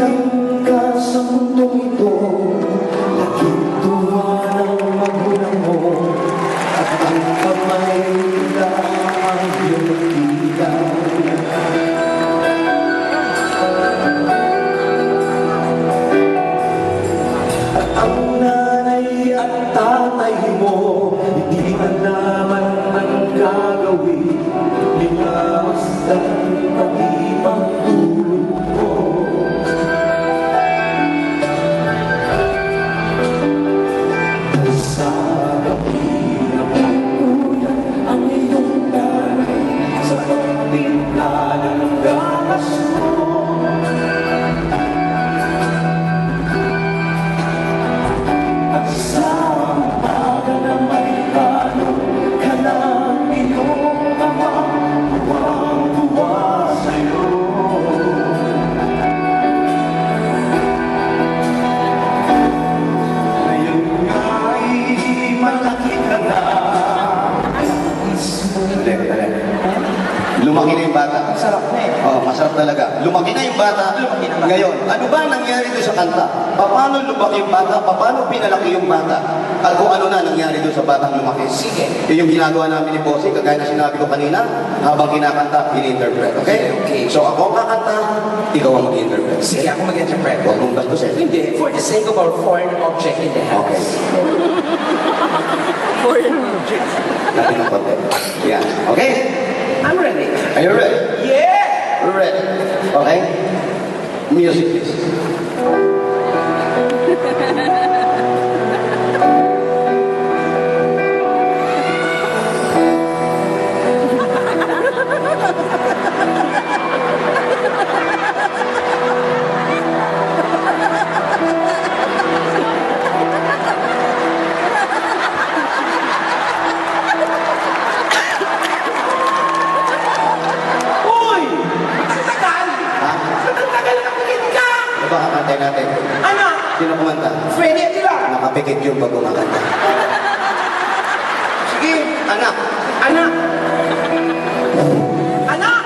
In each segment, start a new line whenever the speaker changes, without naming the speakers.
Silang ka sa mundong ito, laging tuwa ng magulang mo, at ang kamay nila ang iyong ilaw. At ang nanay at tatay mo, hindi malaman ang gagawin nila, basta't pag-ibang tulog mo. Sa gabi na pagkuyan ang iyong nanay sa pagpinta ng gamas mo. At sa umaga na may tanong ka ng iyong ama, tuwang-tuwa sa'yo. Ngayon nga'y malaki ka na.
Lumaki na yung bata.
Sarap na eh.
Oh, masarap talaga. Lumaki na yung bata.
Lumaki na ba?
Ngayon, ano ba nangyari doon sa kanta? Paano lumaki yung bata? Paano pinalaki yung bata? At kung ano na nangyari doon sa batang lumaki?
Sige.
Yun yung ginagawa namin ni Bossy, kagaya na sinabi ko kanina, habang kinakanta, in-interpret. Okay?
Okay.
So ako ang kakanta, ikaw ang mag-interpret.
Sige, ako mag-interpret.
Huwag mong bastusin.
Hindi, for the sake of our foreign object in the house.
Okay.
Foreign object.
Natin ang konti. Yan. Okay?
I'm ready.
Are you ready?
Yeah!
We're ready. Okay? Music, please.
Uy! Ang tagal!
Ha?
Ang tagal nakapikit ka!
Ano ba kakantay natin?
Ano?
Sino kumanta?
Freddy Aguilar!
Nakapikit yung pag kumakanta.
Sige!
Anak!
Anak! Anak!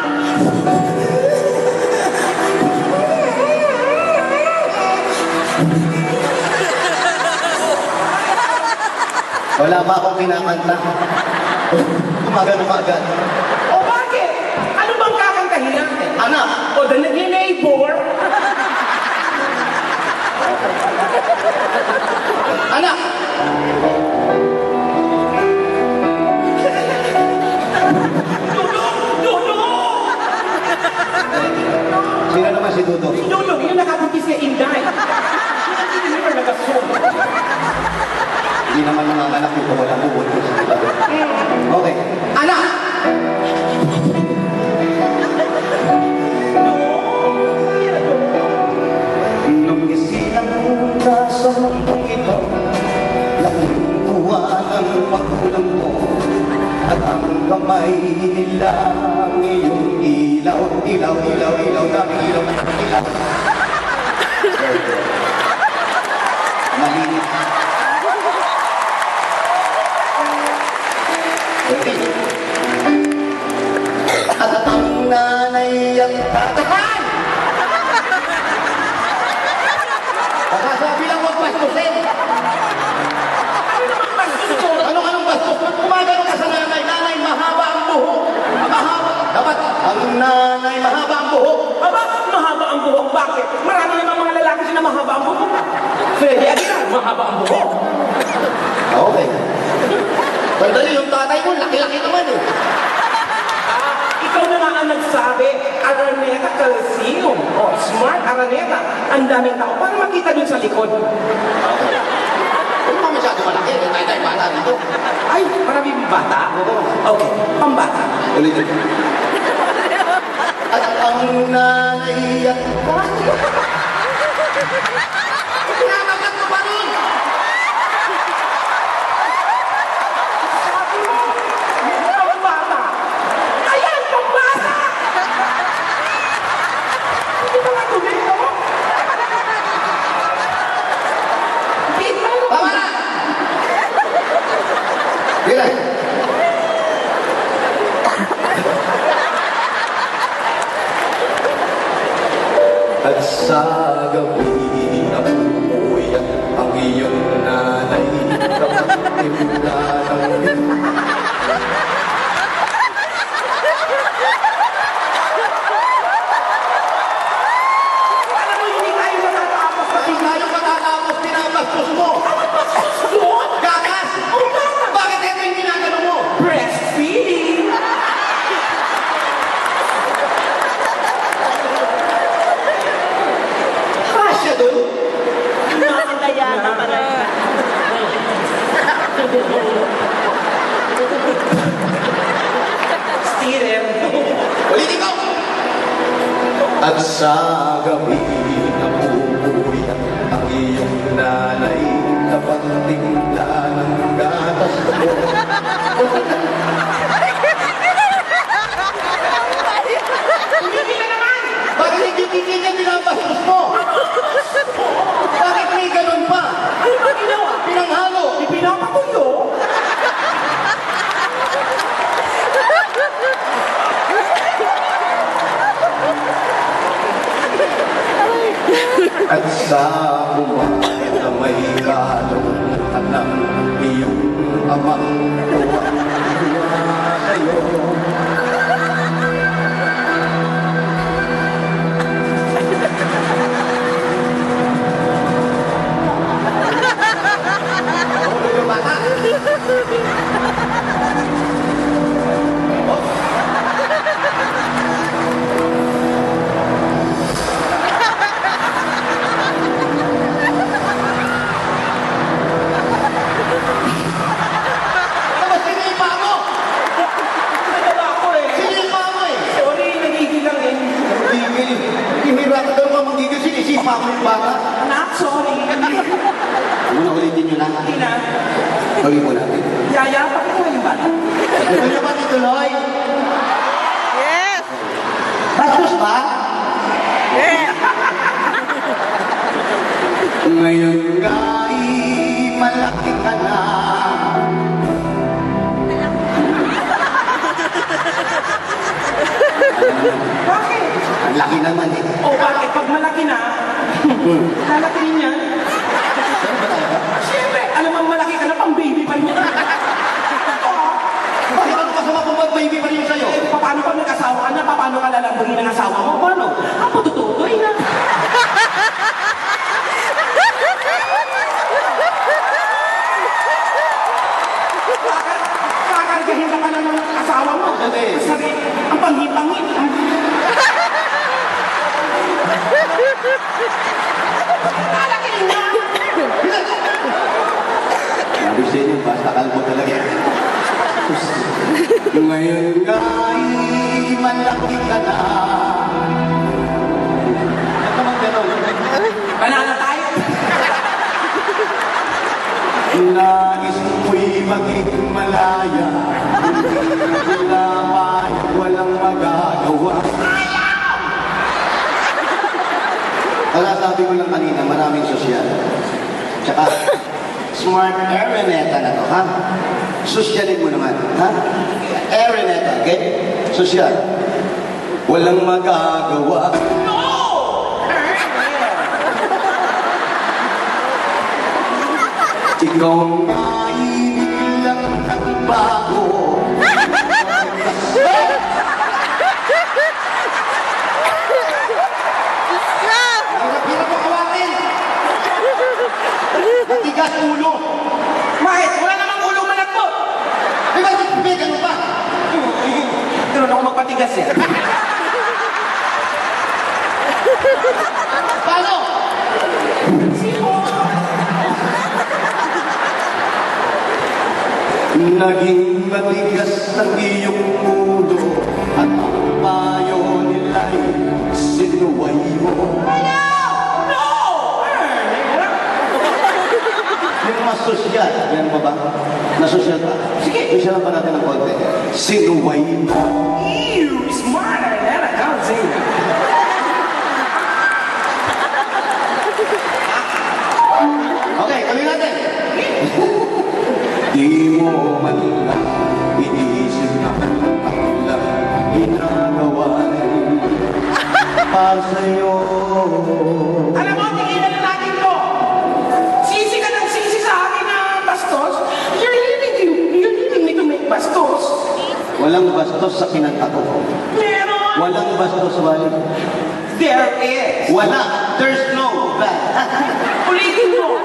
Wala pa akong kinakanta. Kumagano ka agad.
O bakit? Ano bang kakantahin natin?
Anak!
O the neighbor?
Anak!
Dudong!
Sino naman si Dudo?
Dudong! Yung nakabuntis na Inday. Hindi naman nag-assume.
Hindi naman mga anak yung kung walang bubuntis. Okay.
Anak!
Nung isilang ka sa mundong ito, laking tuwa ng magulang mo, at ang kamay nila ang iyong ilaw, ilaw, ilaw, ilaw, daming ilaw, ilaw. Malinis. Okay. At ang nanay at tatay. Pagkasabi lang huwag bastusin. Anong bastos? Kumagano ka sa nanay? Nanay, mahaba ang buhok. Mahaba. Dapat ang nanay, mahaba ang buhok.
Aba, mahaba ang buhok. Bakit? Marami namang mga lalaki sila mahaba ang buhok. Freddy Aguilar, mahaba ang buhok.
Okay. Sandali, yung tatay mo, laki-laki naman eh.
Ikaw na nga ang nagsabi, Araneta Coliseum. O, Smart Araneta. Ang daming tao para makita dun sa likod.
Huwag pa masyado malaki. Tayo-tayo bata dito.
Ay, maraming bata? Okay, pambata.
Ulitin. At ang nanay at pinatapat mo pa rin!
Sabi mo, pambata. Ayan, pambata! Hindi ba nga tuloy, no?
Tama na! Sige. At
sa gabi na pumuyan ang iyong nanay kapag timpla ng
Alam mo, hindi tayo matatapos.
Hindi tayo matatapos, pinapastos mo! Gagas! Bakit ito yung ginagano mo?
Breastfeeding!
Kasya doon?
Nakakaya na pala.
Steer.
Ulitin ko! At sa gabi na pumuyan ang iyong nanay kapag tingla ng gatas mo.
Hindi ka naman!
Bakit hindi titigil pinapastos mo? Bakit may ganun pa?
Ano ba ginawa?
Pinanghalo!
Ipinapatuyo?
At sa buwan na may kalungkutan ng iyong amang tuwa sa'yo. Yung bata. Tapos sinipa mo!
Ano ba ako eh?
Sinipa mo eh!
Sorry, nagigil lang eh.
Gigil. Hihira ka daw mga magigil. Sinisipa mo yung bata.
Anak, sorry.
Muna ulitin nyo na.
Hindi na.
Gawin mo natin.
Yaya, bakit mo yung bata?
Ito nyo ba tituloy?
Yes!
Bastos ba?
Yes!
Ngayon nga'y malaki ka na.
Bakit?
Ang laki naman eh.
O bakit? Pag malaki na, lalaki rin yan. Siyempre, alam mo malaki ka na, pang baby pa rin yan.
Bakit ang masama kung mag-baby pa rin sa'yo?
Eh, paano pag nag-asawa ka na? Paano ka lalambungin ng asawa mo? Paano? Ang patututoy na. Kakargahin ka na ng asawa mo.
Sabi.
Sabi, ang panghipangin. Lalaki rin na.
Sabi sa inyo, basta kalbo talaga. Ngayon nga'y malaki ka na. Ano naman gano'n?
Banana tayo.
Nais mo'y maging malaya. Hindi na mayang walang magagawa. Wala, sabi ko lang kanina, maraming sosyal. Tsaka, smart Araneta na to, ha? Sosyalin mo naman, ha? Araneta, okay? Sosyal. Walang magagawa. Ikaw ay lang nagbago. Hirap-hirap ang kawarin. Matigas ulo.
Bakit? Wala namang ulo malagpot.
Di ba, may ganun ba?
Ganun ako magpatigas eh.
Paano? Naging matigas ang iyong ulo at ang payo nila'y sinuway mo.
No!
Yung mas sosyal, yan pa ba? Nasosyal pa?
Sige.
Sosyalan pa natin ng konti. Sinuway mo.
Ew, smarter than a cousin.
Okay, tuloy natin. Di mo man lang iniisip na ang lang ginagawa para sa'yo. bastos sa kinanta ko.
Meron!
Walang bastos sa balik.
There is!
Wala. There's no bad.
Ulitin mo!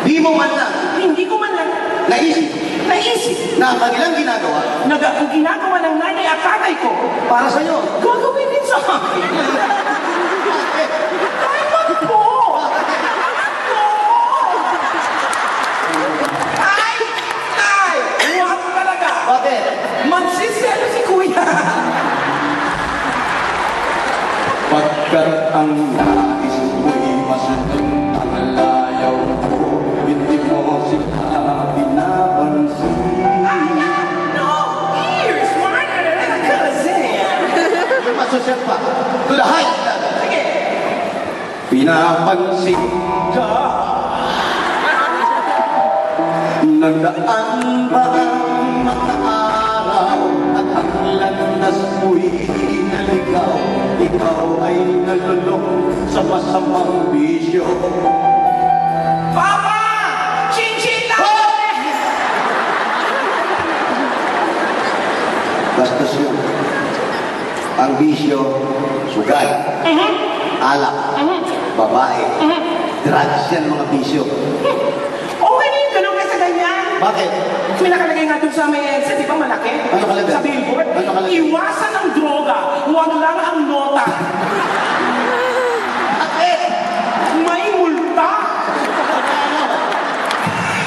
Di mo man lang
Hindi ko man lang naisip
na ang kanilang ginagawa
na ang ginagawa ng nanay at tatay ko
para sa'yo.
gagawin din sa akin. Dapat po! Ay! Ay! Huwag talaga!
Bakit?
Magsiselo si kuya!
Pagkat ang nais mo'y masunod ang layaw ko, hindi mo sila pinapansin.
No! You're smarter than a cousin!
Yung masosyal pa, to the height level.
Sige!
Pinapansin ka. Nagdaan ba ang mga araw at ang landas mo'y naligaw? Ikaw ay nalulong sa masamang bisyo.
Papa! Chin-chin lang!
Bastos yun. Ang bisyo, sugal, alak, babae, drugs yan mga bisyo.
Okay na yung ganun kasi ganyan.
Bakit?
May nakalagay nga doon sa may EDSA, di ba malaki?
Ano nakalagay?
Sa billboard.
Ano nakalagay?
Iwasan ang droga, huwag lang ang nota.
Bakit?
May multa.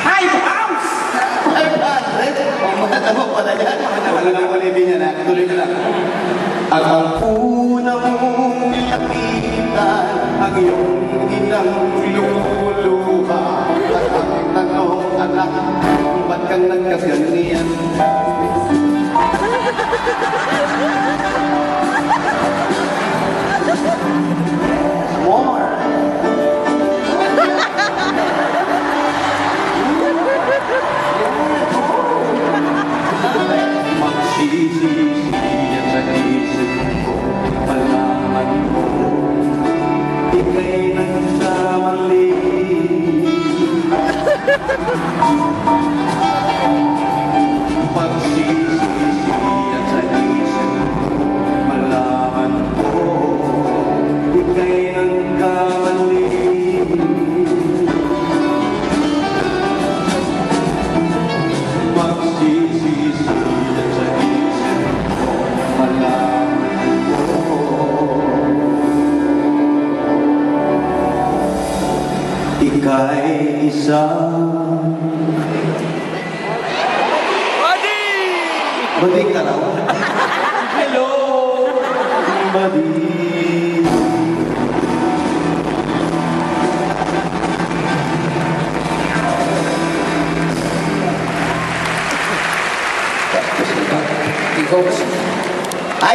Hi, Bams!
Ay, bakit? Ang mahal mo pala yan. Wala nang ulitin yan, ha? Tuloy na lang. At ang una mong nilapitan, ang iyong inang luluha. At ang tanong, anak, ba't kang nagkaganyan? More. Magsisisi at sa isip ko, malaman mo, ika'y nagkamali. Magsisisi at sa isip ko, malaman mo, ika'y nagkamali. Magsisisi at sa isip ko, malaman mo, ika'y isang Bading ka raw?
Hello!
Bading